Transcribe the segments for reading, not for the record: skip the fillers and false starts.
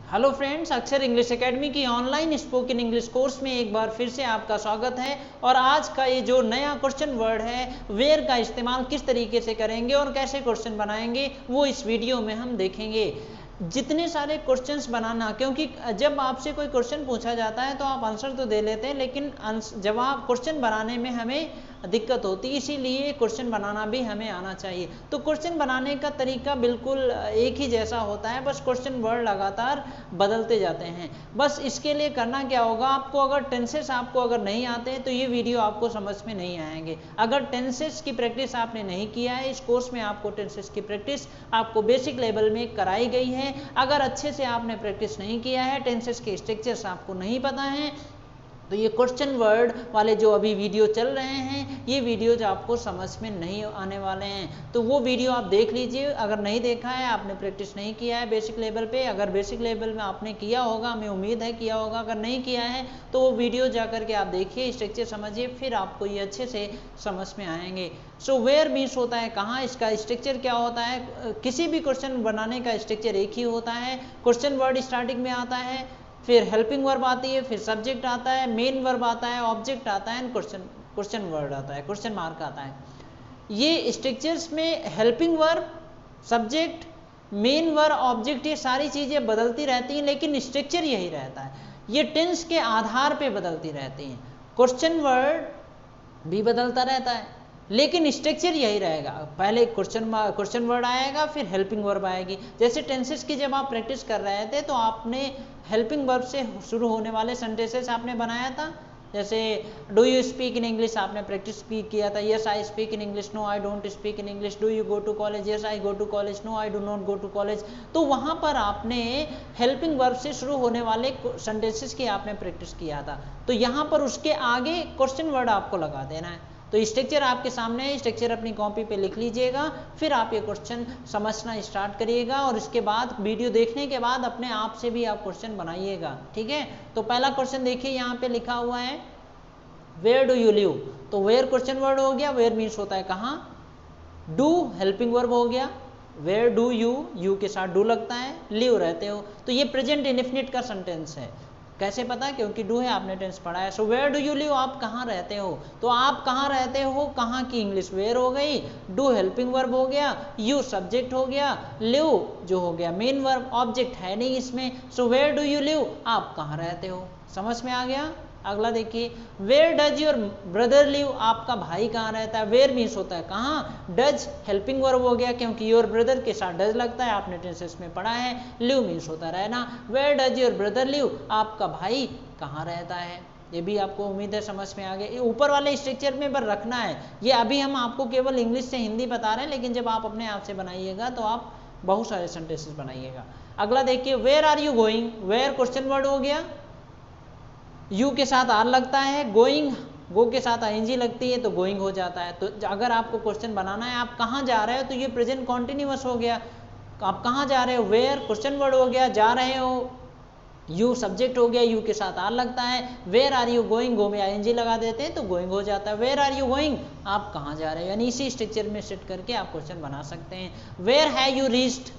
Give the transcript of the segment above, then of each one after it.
Hello friends, अक्षर English academy की online spoken English course में एक बार फिर से आपका स्वागत है। और आज का ये जो नया क्वेश्चन वर्ड है वेयर का इस्तेमाल किस तरीके से करेंगे और कैसे क्वेश्चन बनाएंगे वो इस वीडियो में हम देखेंगे। जितने सारे क्वेश्चंस बनाना, क्योंकि जब आपसे कोई क्वेश्चन पूछा जाता है तो आप आंसर तो दे लेते हैं, लेकिन जवाब क्वेश्चन बनाने में हमें दिक्कत होती है, इसीलिए क्वेश्चन बनाना भी हमें आना चाहिए। तो क्वेश्चन बनाने का तरीका बिल्कुल एक ही जैसा होता है, बस क्वेश्चन वर्ड लगातार बदलते जाते हैं। बस इसके लिए करना क्या होगा, आपको अगर टेंसेस आपको अगर नहीं आते हैं तो ये वीडियो आपको समझ में नहीं आएंगे। अगर टेंसेस की प्रैक्टिस आपने नहीं किया है, इस कोर्स में आपको टेंसेस की प्रैक्टिस आपको बेसिक लेवल में कराई गई है। अगर अच्छे से आपने प्रैक्टिस नहीं किया है, टेंसेस के स्ट्रक्चर्स आपको नहीं पता है, तो ये क्वेश्चन वर्ड वाले जो अभी वीडियो चल रहे हैं, ये वीडियोज आपको समझ में नहीं आने वाले हैं। तो वो वीडियो आप देख लीजिए। अगर नहीं देखा है, आपने प्रैक्टिस नहीं किया है बेसिक लेवल पे, अगर बेसिक लेवल में आपने किया होगा, हमें उम्मीद है किया होगा, अगर नहीं किया है तो वो वीडियो जा कर के आप देखिए, स्ट्रक्चर समझिए, फिर आपको ये अच्छे से समझ में आएंगे। सो वेयर मीन्स होता है कहाँ, इसका स्ट्रक्चर क्या होता है। किसी भी क्वेश्चन बनाने का स्ट्रक्चर एक ही होता है। क्वेश्चन वर्ड स्टार्टिंग में आता है, फिर हेल्पिंग वर्ब आती है, फिर सब्जेक्ट आता है, मेन वर्ब आता है, ऑब्जेक्ट आता है, क्वेश्चन वर्ड आता है, क्वेश्चन मार्क आता है। ये स्ट्रक्चर्स में helping verb, subject, main verb, object, ये सारी चीजें बदलती रहती हैं, लेकिन स्ट्रक्चर यही रहता है। ये टेंस के आधार पे बदलती रहती हैं। क्वेश्चन वर्ड भी बदलता रहता है, लेकिन स्ट्रक्चर यही रहेगा। पहले क्वेश्चन वर्ड आएगा, फिर हेल्पिंग वर्ब आएगी। जैसे टेंसेस की जब आप प्रैक्टिस कर रहे थे तो आपने हेल्पिंग वर्ब से शुरू होने वाले सेंटेंसेस आपने बनाया था। जैसे do you speak in English आपने प्रैक्टिस किया था। Yes I speak in English, no I don't speak in English. Do you go to college, yes I go to college, no I do not go to college. तो वहां पर आपने helping verb से शुरू होने वाले सेंटेंसेस की आपने प्रैक्टिस किया था। तो यहाँ पर उसके आगे क्वेश्चन वर्ड आपको लगा देना है। तो स्ट्रक्चर आपके सामने है, स्ट्रक्चर अपनी कॉपी पे लिख लीजिएगा, फिर आप ये क्वेश्चन समझना स्टार्ट करिएगा और इसके बाद वीडियो देखने के बाद अपने आप से भी आप क्वेश्चन बनाइएगा, ठीक है। तो पहला क्वेश्चन देखिए, यहाँ पे लिखा हुआ है वेयर डू यू लिव। तो वेयर क्वेश्चन वर्ड हो गया, वेयर मीन्स होता है कहाँ, डू हेल्पिंग वर्ब हो गया, वेयर डू यू, यू के साथ डू लगता है, लिव रहते हो। तो ये प्रेजेंट इंडेफिनिट का सेंटेंस है। कैसे पता, क्योंकि डू है, आपने टेंस पढ़ा है। So where do you live, आप कहाँ रहते हो। तो आप कहाँ रहते हो, कहाँ की इंग्लिश वेयर हो गई, डू हेल्पिंग वर्ब हो गया, यू सब्जेक्ट हो गया, लिव जो हो गया मेन वर्ब, ऑब्जेक्ट है नहीं इसमें। So where do you live, आप कहाँ रहते हो। समझ में आ गया। अगला देखिए, where does your brother live, आपका भाई कहाँ रहता है। वेयर मीन्स होता है कहाँ, डज हेल्पिंग वर्ब हो गया, क्योंकि योर ब्रदर के साथ डज लगता है, आपने टेंसेस में पढ़ा है। लिव मीन्स होता है रहना। Where does your brother live, आपका भाई कहाँ रहता है। ये भी आपको उम्मीद है समझ में आ गया। ऊपर वाले स्ट्रक्चर में पर रखना है। ये अभी हम आपको केवल इंग्लिश से हिंदी बता रहे हैं, लेकिन जब आप अपने आप से बनाइएगा तो आप बहुत सारे सेंटेंसेस बनाइएगा। अगला देखिए, where are you going, where question word हो गया, यू के साथ आर लगता है, गोइंग गो के साथ आईएनजी लगती है तो गोइंग हो जाता है। तो अगर आपको क्वेश्चन बनाना है आप कहाँ जा रहे हो, तो ये प्रेजेंट कॉन्टिन्यूअस हो गया। आप कहाँ जा रहे हो, वेयर क्वेश्चन वर्ड हो गया, जा रहे हो, यू सब्जेक्ट हो गया, यू के साथ आर लगता है। वेयर आर यू गोइंग, गो में आईएनजी लगा देते हैं तो गोइंग हो जाता है। वेयर आर यू गोइंग, आप कहाँ जा रहे हो, यानी इसी स्ट्रक्चर में सेट करके आप क्वेश्चन बना सकते हैं। Where have you reached,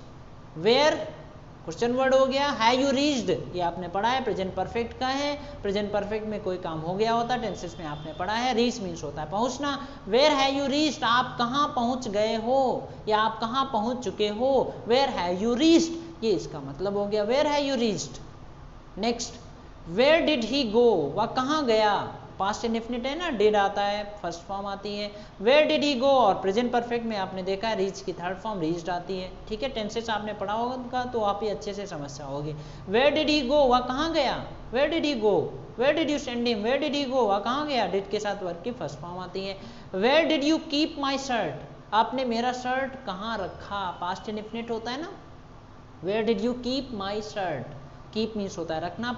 where question word हो गया, हैव यू रीच्ड ये आपने पढ़ा है, प्रेजेंट परफेक्ट का है। प्रेजेंट परफेक्ट में कोई काम हो गया होता है, टेंसेस में आपने पढ़ा है। रीच मीन्स होता है पहुंचना। वेयर हैव यू रीच्ड, आप कहाँ पहुंच गए हो या आप कहाँ पहुंच चुके हो। वेयर हैव यू रीच्ड, ये इसका मतलब हो गया, where have you reached. Next, where did he go, वह कहाँ गया, पास्ट इंडेफिनिट है ना, डिड आता है, फर्स्ट फॉर्म आती है। वेयर डिड ही गो, और प्रेजेंट परफेक्ट में आपने देखा है रीच की थर्ड फॉर्म रीच्ड आती है, ठीक है। टेंसेस आपने पढ़ा होगा तो आप ही अच्छे से समझ जाओगे। वेयर डिड ही गो, वह कहाँ गया, where did he go, where did you send him, where did he go, वह कहाँ गया, डिड के साथ वर्ब की फर्स्ट फॉर्म आती है। Where did you keep my shirt, आपने मेरा शर्ट कहाँ रखा, पास्ट इंडेफिनिट होता है ना। Where did you keep my shirt, keep means होता है रखना,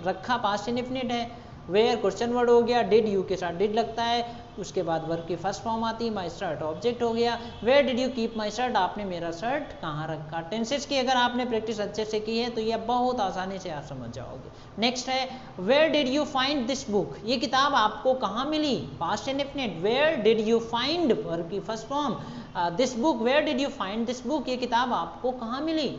रखा पास्ट इंडेफिनिट है। वेयर क्वेश्चन वर्ड हो गया, डिड यू के साथ डिड लगता है, उसके बाद वर्ब की फर्स्ट फॉर्म आती है, माई शर्ट ऑब्जेक्ट हो गया। Where did you keep my shirt, आपने मेरा शर्ट कहाँ रखा। टेंसेस की अगर आपने प्रैक्टिस अच्छे से की है तो ये बहुत आसानी से आप समझ जाओगे। नेक्स्ट है, where did you find this book, ये किताब आपको कहाँ मिली, past indefinite. Where did you find verb की first form, this book, where did you find this book, ये किताब आपको कहाँ मिली।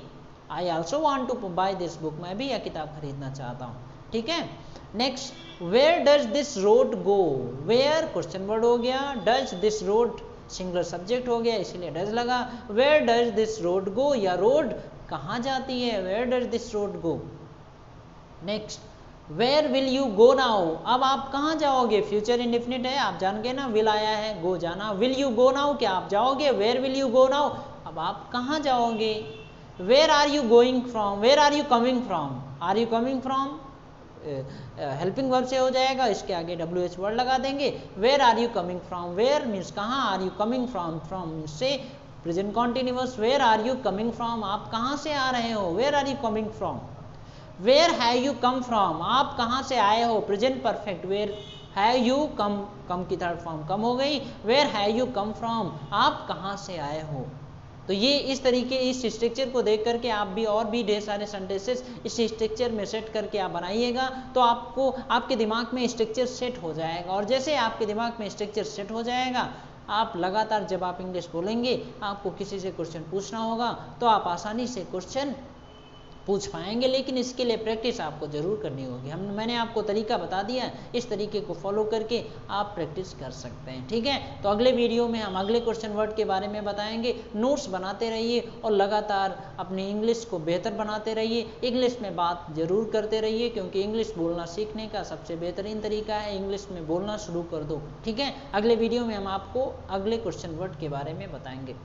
I also want to buy this book, मैं भी यह किताब खरीदना चाहता हूँ। ठीक है। Next, where does this road go, where question word हो गया, does this road singular subject हो गया इसीलिए डज लगा। Where does this road go, या रोड कहाँ जाती है, where does this road go. Next, where will you go now, अब आप कहाँ जाओगे, फ्यूचर इंडेफिनिट है, आप जान गए ना, विल आया है, गो जाना, विल यू गो नाउ क्या आप जाओगे, where will you go now अब आप कहाँ जाओगे। Where are you going from, where are you coming from, are you coming from helping verb से हो जाएगा, इसके आगे WH वर्ड लगा देंगे। Where are you coming from, where means कहाँ, are you coming from, from से present continuous, where are you coming from आप कहाँ से आ रहे हो, where are you coming from. Where have you come from, आप कहाँ से आए हो, present perfect, where have you come, come की थर्ड फॉर्म कम हो गई, where have you come from आप कहाँ से आए हो। तो ये इस तरीके इस स्ट्रक्चर को देख करके आप भी और भी ढेर सारे सेंटेंसेस इस स्ट्रक्चर में सेट करके आप बनाइएगा, तो आपको आपके दिमाग में स्ट्रक्चर सेट हो जाएगा। और जैसे आपके दिमाग में स्ट्रक्चर सेट हो जाएगा, आप लगातार जब आप इंग्लिश बोलेंगे, आपको किसी से क्वेश्चन पूछना होगा तो आप आसानी से क्वेश्चन पूछ पाएंगे। लेकिन इसके लिए प्रैक्टिस आपको जरूर करनी होगी। मैंने आपको तरीका बता दिया, इस तरीके को फॉलो करके आप प्रैक्टिस कर सकते हैं। ठीक है, तो अगले वीडियो में हम अगले क्वेश्चन वर्ड के बारे में बताएंगे। नोट्स बनाते रहिए और लगातार अपनी इंग्लिश को बेहतर बनाते रहिए, इंग्लिश में बात जरूर करते रहिए, क्योंकि इंग्लिश बोलना सीखने का सबसे बेहतरीन तरीका है, इंग्लिश में बोलना शुरू कर दो। ठीक है, अगले वीडियो में हम आपको अगले क्वेश्चन वर्ड के बारे में बताएंगे।